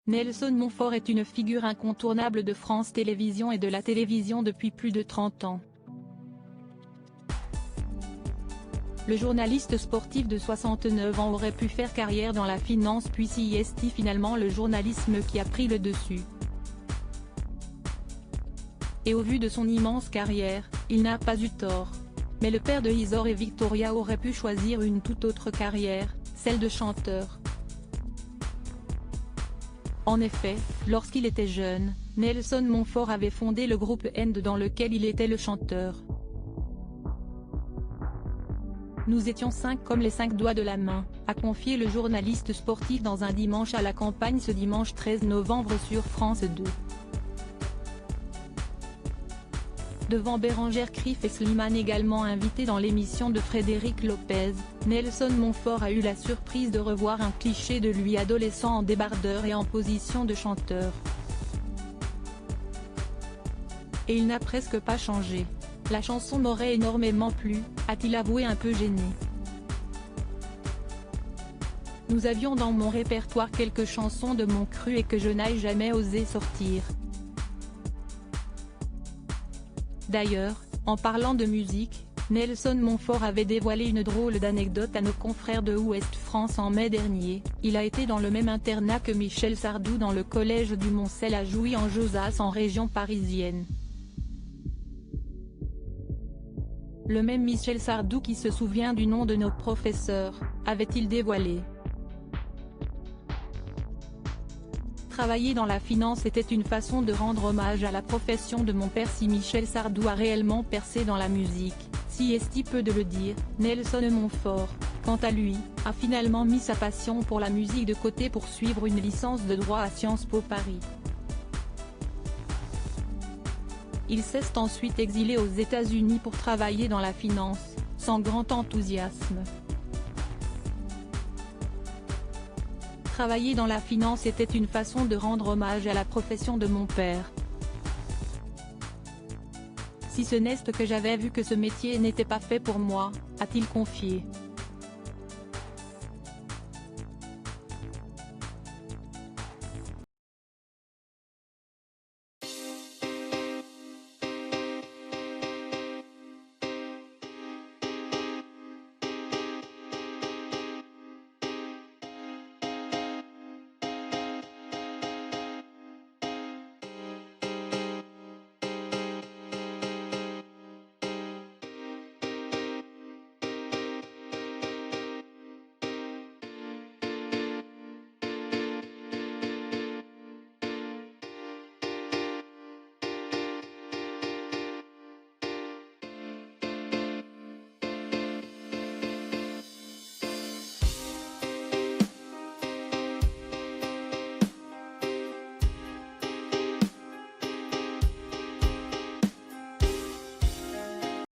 Nelson Montfort est une figure incontournable de France Télévisions et de la télévision depuis plus de 30 ans. Le journaliste sportif de 69 ans aurait pu faire carrière dans la finance puis c'est finalement le journalisme qui a pris le dessus. Et au vu de son immense carrière, il n'a pas eu tort. Mais le père de Isor et Victoria aurait pu choisir une toute autre carrière, celle de chanteur. En effet, lorsqu'il était jeune, Nelson Montfort avait fondé le groupe End dans lequel il était le chanteur. Nous étions 5 comme les 5 doigts de la main, a confié le journaliste sportif dans un dimanche à la campagne ce dimanche 13 novembre sur France 2. Devant Bérengère Krief et Slimane également invités dans l'émission de Frédéric Lopez, Nelson Montfort a eu la surprise de revoir un cliché de lui adolescent en débardeur et en position de chanteur. Et il n'a presque pas changé. La chanson m'aurait énormément plu, a-t-il avoué un peu gêné. Nous avions dans mon répertoire quelques chansons de mon cru et que je n'ai jamais osé sortir. D'ailleurs, en parlant de musique, Nelson Montfort avait dévoilé une drôle d'anecdote à nos confrères de Ouest France en mai dernier. Il a été dans le même internat que Michel Sardou dans le collège du Moncel à Jouy-en-Josas en région parisienne. Le même Michel Sardou qui se souvient du nom de nos professeurs, avait-il dévoilé. Travailler dans la finance était une façon de rendre hommage à la profession de mon père. Si Michel Sardou a réellement percé dans la musique, si est-il peu de le dire, Nelson Montfort, quant à lui, a finalement mis sa passion pour la musique de côté pour suivre une licence de droit à Sciences Po Paris. Il s'est ensuite exilé aux États-Unis pour travailler dans la finance, sans grand enthousiasme. Travailler dans la finance était une façon de rendre hommage à la profession de mon père. Si ce n'est que j'avais vu que ce métier n'était pas fait pour moi, a-t-il confié.